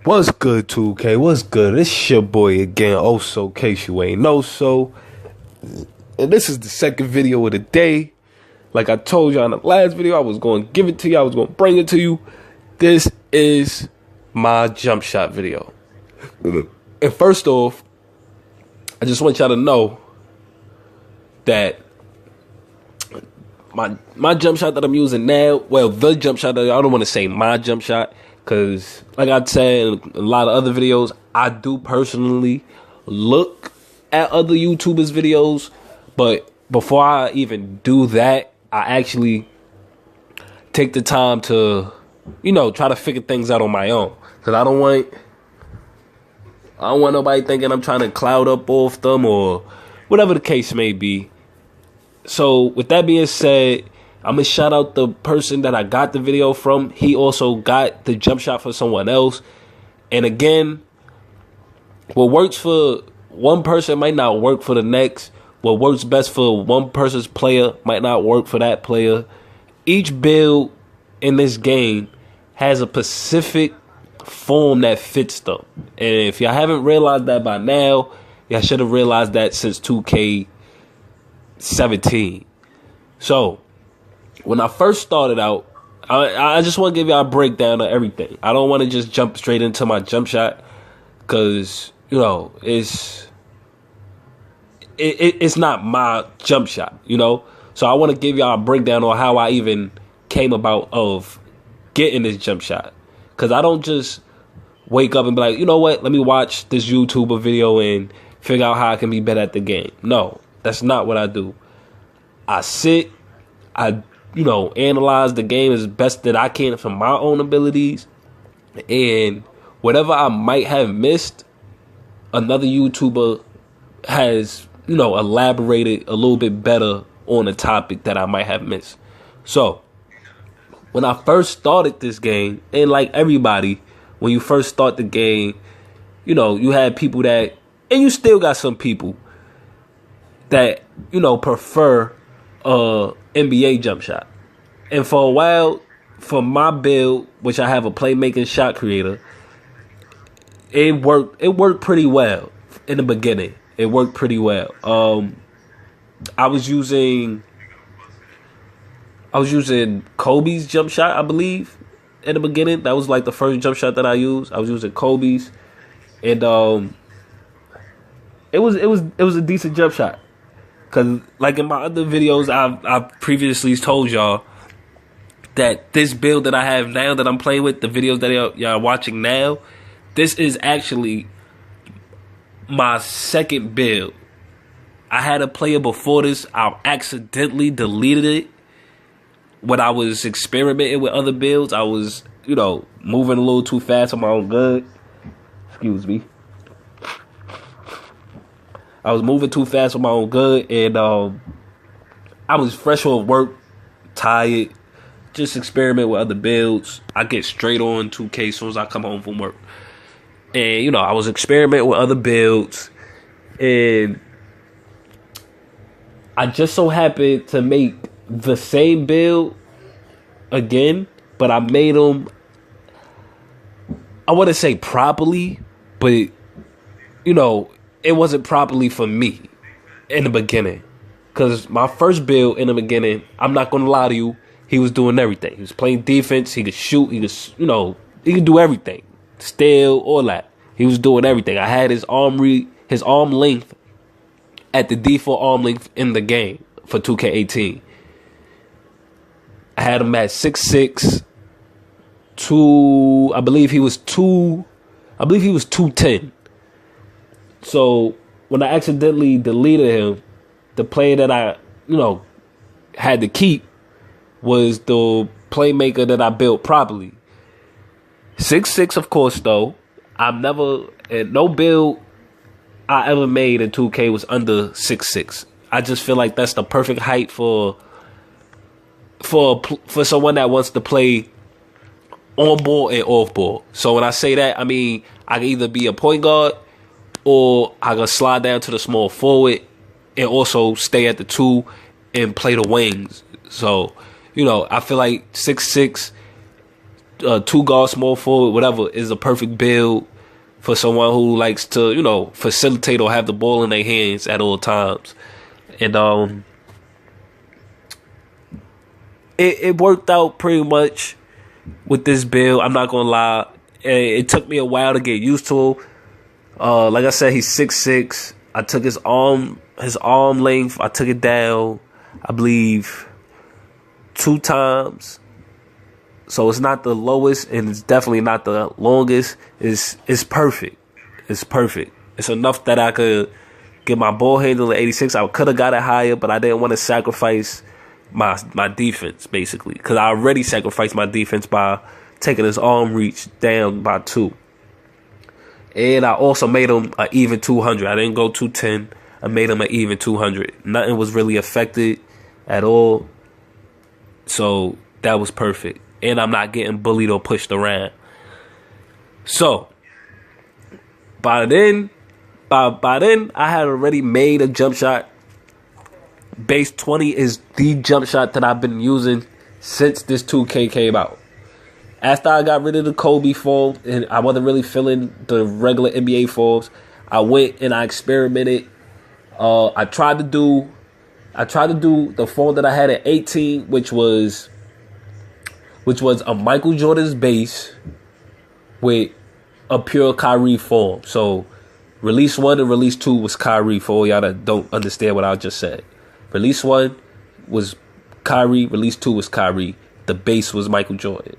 What's good, 2K? What's good? It's your boy again, oh so case you ain't know so. And this is the second video of the day. Like I told you in the last video, I was going to give it to you. I was going to bring it to you. This is my jump shot video. And first off, I just want y'all to know that my jump shot that I'm using now, well, the jump shot that I don't want to say my jump shot, because like I said in a lot of other videos, I do personally look at other YouTubers' videos, but before I even do that, I actually take the time to, try to figure things out on my own. Because I don't want nobody thinking I'm trying to cloud up off them or whatever the case may be. So with that being said, I'm going to shout out the person that I got the video from. He also got the jump shot for someone else. And again, what works for one person might not work for the next. What works best for one person's player might not work for that player. Each build in this game has a specific form that fits them. And if y'all haven't realized that by now, y'all should have realized that since 2K17. So, when I first started out, I just want to give y'all a breakdown of everything. I don't want to just jump straight into my jump shot because, it's not my jump shot, So I want to give y'all a breakdown on how I even came about of getting this jump shot. Because I don't just wake up and be like, you know what, let me watch this YouTuber video and figure out how I can be better at the game. No, that's not what I do. I sit, I analyze the game as best that I can from my own abilities. And whatever I might have missed, another YouTuber has, elaborated a little bit better on a topic that I might have missed. So, when I first started this game, and like everybody, when you first start the game, you had people that, and you still got some people that, prefer NBA jump shot. And for a while, for my build, which I have a playmaking shot creator, it worked pretty well in the beginning. It worked pretty well. I was using Kobe's jump shot, I believe, in the beginning. That was like the first jump shot that I used. I was using Kobe's, and it was a decent jump shot. Cause like in my other videos, I've previously told y'all that this build that I have now that I'm playing with, the videos that y'all are watching now, this is actually my second build. I had a player before this. I accidentally deleted it when I was experimenting with other builds. I was, moving a little too fast on my own good. Excuse me. I was moving too fast on my own good, and I was fresh off work, tired, just experiment with other builds. I get straight on 2K as soon as I come home from work. And, I was experimenting with other builds, and I just so happened to make the same build again, but I made them, I wouldn't say properly, but, it wasn't properly for me in the beginning. Because my first build in the beginning, I'm not going to lie to you, he was doing everything. He was playing defense, he could shoot, he could do everything. Steal, all that. He was doing everything. I had his arm length at the default arm length in the game for 2K18. I had him at 6'6", I believe he was 210. So when I accidentally deleted him, the player that I, had to keep was the playmaker that I built properly. 6'6", of course, though. No build I ever made in 2K was under 6'6". I just feel like that's the perfect height for someone that wants to play on ball and off ball. So when I say that, I mean I can either be a point guard or I can slide down to the small forward and also stay at the 2 and play the wings. So, I feel like 6'6", two guard, small forward, whatever, is a perfect build for someone who likes to, facilitate or have the ball in their hands at all times. And it worked out pretty much with this build. I'm not gonna lie. It took me a while to get used to him. Like I said, he's 6'6". I took his arm length. I took it down, I believe, 2 times. So it's not the lowest, and it's definitely not the longest. It's perfect. It's perfect. It's enough that I could get my ball handle at 86. I could have got it higher, but I didn't want to sacrifice my defense, basically, because I already sacrificed my defense by taking his arm reach down by 2. And I also made him an even 200. I didn't go 210. I made him an even 200. Nothing was really affected at all. So that was perfect. And I'm not getting bullied or pushed around. So by then I had already made a jump shot. Base 20 is the jump shot that I've been using since this 2K came out. After I got rid of the Kobe form and I wasn't really feeling the regular NBA forms, I went and I experimented. I tried to do the form that I had at 18, which was a Michael Jordan's base with a pure Kyrie form. So release 1 and release 2 was Kyrie, for all y'all that don't understand what I just said. Release 1 was Kyrie, release 2 was Kyrie. The base was Michael Jordan.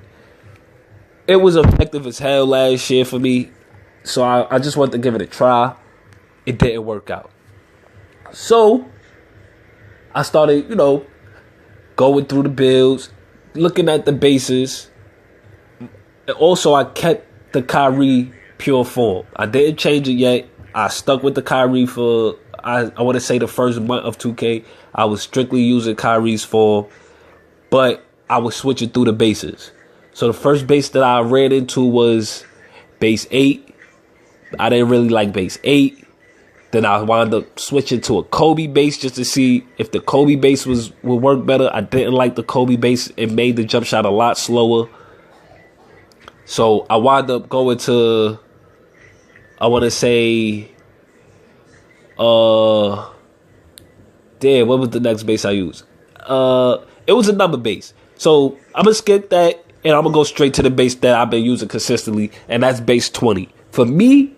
It was effective as hell last year for me, so I just wanted to give it a try. It didn't work out. So I started, going through the builds, looking at the bases. Also, I kept the Kyrie pure form. I didn't change it yet. I stuck with the Kyrie for, I want to say, the first month of 2K. I was strictly using Kyrie's form, but I was switching through the bases. So the first base that I ran into was base 8. I didn't really like base 8. Then I wound up switching to a Kobe base just to see if the Kobe base would work better. I didn't like the Kobe base. It made the jump shot a lot slower. So I wound up going to, I want to say, what was the next base I used? It was a number base. So I'm going to skip that. And I'm going to go straight to the base that I've been using consistently, and that's base 20. For me,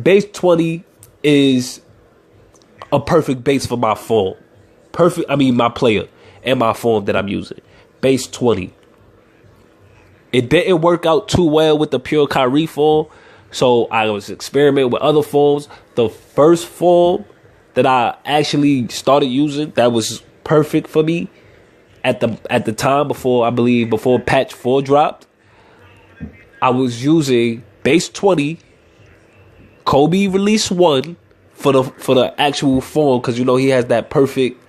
base 20 is a perfect base for my form. My player and my form that I'm using. Base 20. It didn't work out too well with the pure Kyrie form, so I was experimenting with other forms. The first form that I actually started using that was perfect for me at the time before patch 4 dropped, I was using base 20, Kobe release 1 for the actual form, because he has that perfect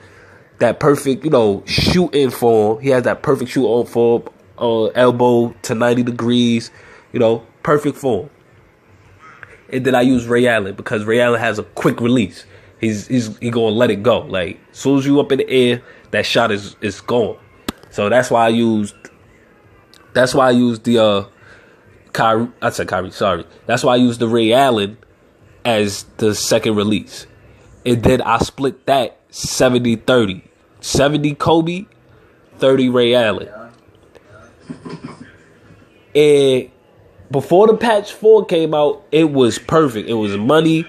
shooting form. He has that perfect shooting form, elbow to 90 degrees, perfect form. And then I use Ray Allen because Ray Allen has a quick release. He's gonna let it go. Like, as soon as you up in the air, that shot is gone. So that's why I used the Kyrie. I said Kyrie. Sorry. That's why I used the Ray Allen as the second release, and then I split that 70-30. 70 Kobe, 30 Ray Allen. And before the patch 4 came out, it was perfect. It was money.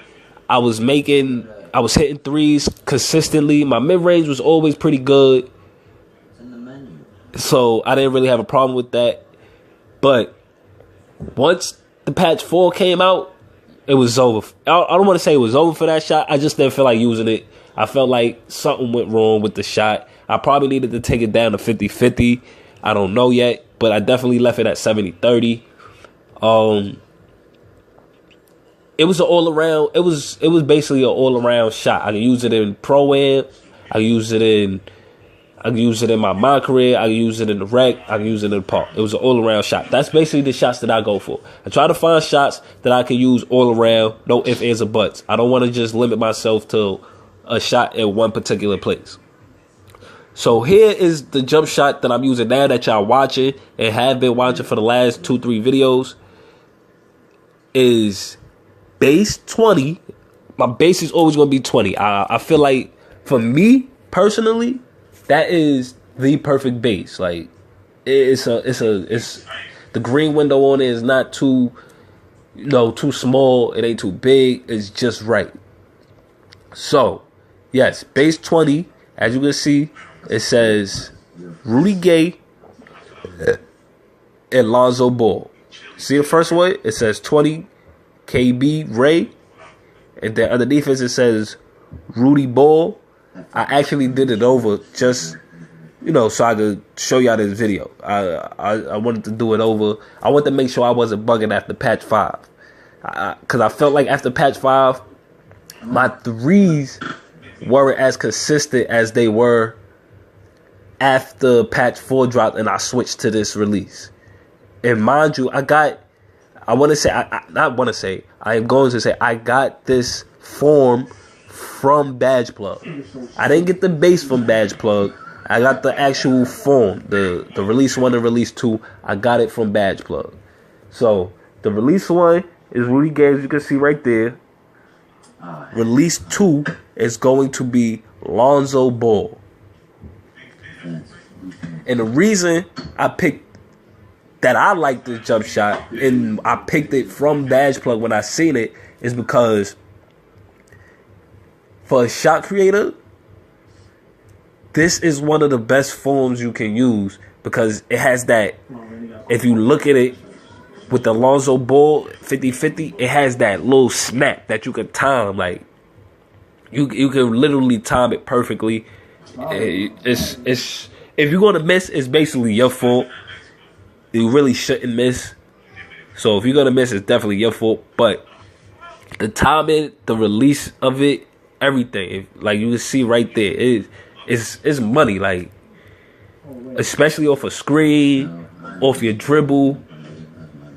I was hitting threes consistently. My mid-range was always pretty good. So I didn't really have a problem with that. But once the patch 4 came out, it was over. I don't want to say it was over for that shot. I just didn't feel like using it. I felt like something went wrong with the shot. I probably needed to take it down to 50-50. I don't know yet, but I definitely left it at 70-30. It was an all around. It was basically an all around shot. I can use it in pro-am. I can use it in my career. I can use it in the rec. I can use it in the park. It was an all around shot. That's basically the shots that I go for. I try to find shots that I can use all around. No ifs, ands, or buts. I don't want to just limit myself to a shot in one particular place. So here is the jump shot that I'm using now that y'all watching and have been watching for the last 2-3 videos. Is base 20. My base is always going to be 20. I feel like for me personally, that is the perfect base. Like it's the green window on it is not too, too small. It ain't too big. It's just right. So, yes, base 20. As you can see, it says Rudy Gay and Lonzo Ball. See the first one? It says 20 KB Ray. And then underneath it says Rudy Ball. I actually did it over just, so I could show y'all this video. I wanted to do it over. I wanted to make sure I wasn't bugging after patch 5. Because I felt like after patch 5, my threes weren't as consistent as they were after patch 4 dropped and I switched to this release. And mind you, I am going to say I got this form from Badge Plug. I didn't get the base from Badge Plug. I got the actual form, the release 1 and release 2. I got it from Badge Plug. So the release 1 is Rudy Gay, as you can see right there. Release 2 is going to be Lonzo Ball. And the reason I picked that I like this jump shot, and I picked it from Badge Plug when I seen it, is because for a shot creator, this is one of the best forms you can use because it has that, if you look at it with the Lonzo Ball 50-50, it has that little snap that you can time. Like, you can literally time it perfectly. It's if you're going to miss, it's basically your fault. You really shouldn't miss. So if you're going to miss, it's definitely your fault. But the timing, the release of it, everything, like you can see right there, it's money. Like, especially off a screen, off your dribble,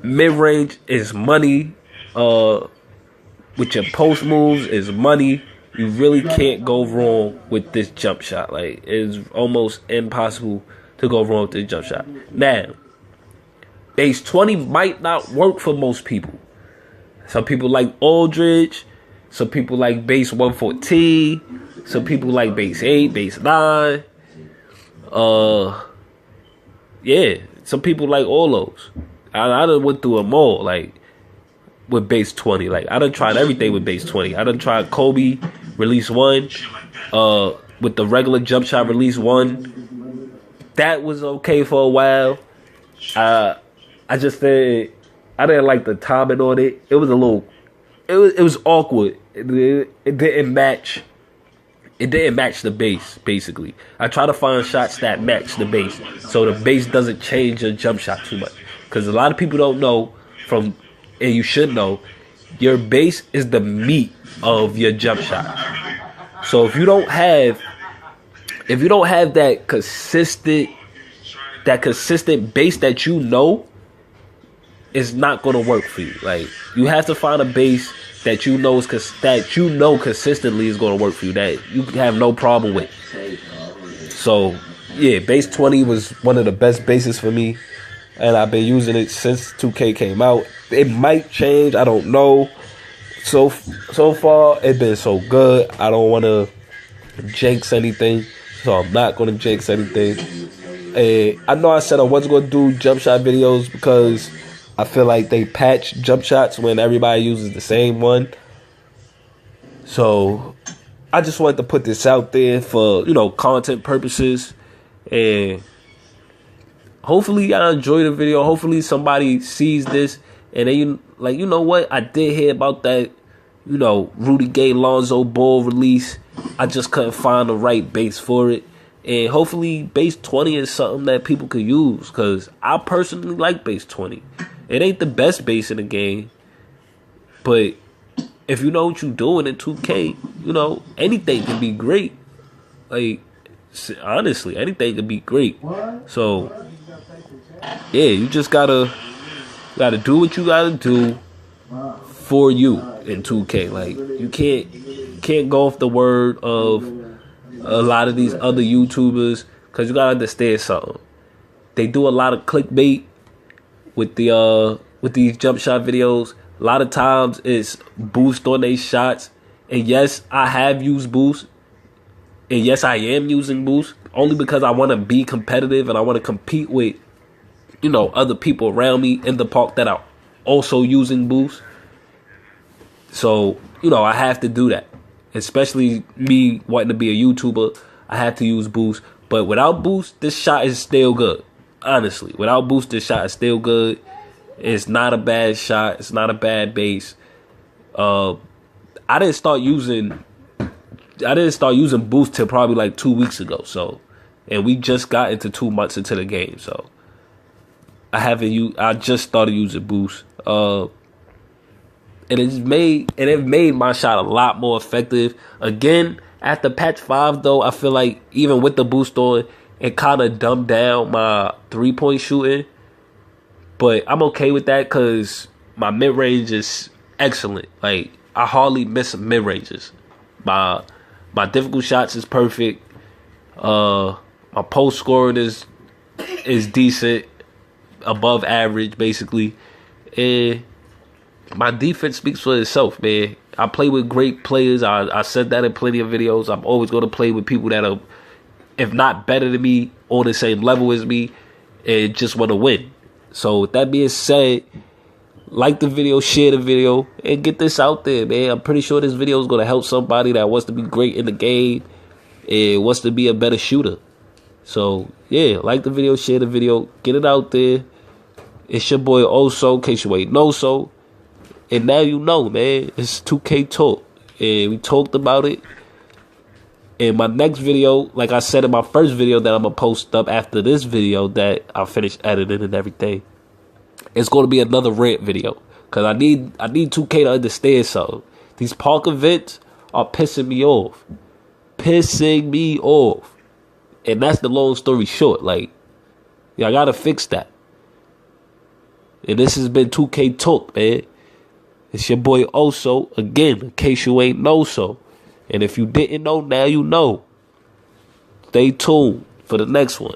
mid-range is money. With your post moves is money. You really can't go wrong with this jump shot. Like, it's almost impossible to go wrong with this jump shot. Now, base 20 might not work for most people. Some people like Aldridge. Some people like base 114. Some people like base 8, base 9. Yeah, some people like all those. I done went through them all, like, with base 20. Like, I done tried everything with base 20. I done tried Kobe, release 1. With the regular jump shot, release 1. That was okay for a while. I just said I didn't like the timing on it. It was a little, it was awkward. It didn't match. It didn't match the base, basically. I try to find shots that match the base, so the base doesn't change your jump shot too much. Because a lot of people don't know and you should know, your base is the meat of your jump shot. So if you don't have that consistent base that you know, it's not gonna work for you. Like, you have to find a base that you know consistently is gonna work for you, that you have no problem with. So yeah, base 20 was one of the best bases for me, and I've been using it since 2K came out. It might change, I don't know. So far it's been so good. I don't want to jinx anything, so I'm not gonna jinx anything. I know I said I wasn't gonna do jump shot videos because I feel like they patch jump shots when everybody uses the same one. So I just wanted to put this out there for, content purposes. And hopefully y'all enjoy the video. Hopefully somebody sees this and they you know what? I did hear about that, Rudy Gay Lonzo Ball release. I just couldn't find the right base for it. And hopefully base 20 is something that people could use, because I personally like base 20. It ain't the best base in the game, but if you know what you're doing in 2K, anything can be great. Like, honestly, anything can be great. So, yeah, you just gotta do what you gotta do for you in 2K. Like, you can't go off the word of a lot of these other YouTubers, because you gotta understand something. They do a lot of clickbait with these jump shot videos. A lot of times it's boost on their shots. And yes, I have used boost. And yes, I am using boost only because I want to be competitive and I want to compete with, other people around me in the park that are also using boost. So, I have to do that. Especially me wanting to be a YouTuber, I have to use boost. But without boost, this shot is still good. Honestly, without boost, this shot is still good. It's not a bad shot. It's not a bad base. I didn't start using boost till probably like 2 weeks ago. So, and we just got into 2 months into the game. So, I just started using boost. And it made my shot a lot more effective. Again, after patch 5 though, I feel like even with the boost on, it kind of dumbed down my 3-point shooting. But I'm okay with that because my mid range is excellent. Like, I hardly miss mid ranges. My difficult shots is perfect. My post scoring is decent, above average basically, and my defense speaks for itself, man. I play with great players. I said that in plenty of videos. I'm always going to play with people that are, if not better than me, on the same level as me, and just want to win. So with that being said, like the video, share the video, and get this out there, man. I'm pretty sure this video is going to help somebody that wants to be great in the game and wants to be a better shooter. So, yeah, like the video, share the video, get it out there. It's your boy Oso, in case you ain't know so. And now you know, man. It's 2K Talk. And we talked about it. In my next video, like I said in my first video that I'm going to post up after this video that I finished editing and everything, it's going to be another rant video. Because I need 2K to understand something. These park events are pissing me off. And that's the long story short. Like, I got to fix that. And this has been 2K Talk, man. It's your boy Oso, again, in case you ain't know so. And if you didn't know, now you know. Stay tuned for the next one.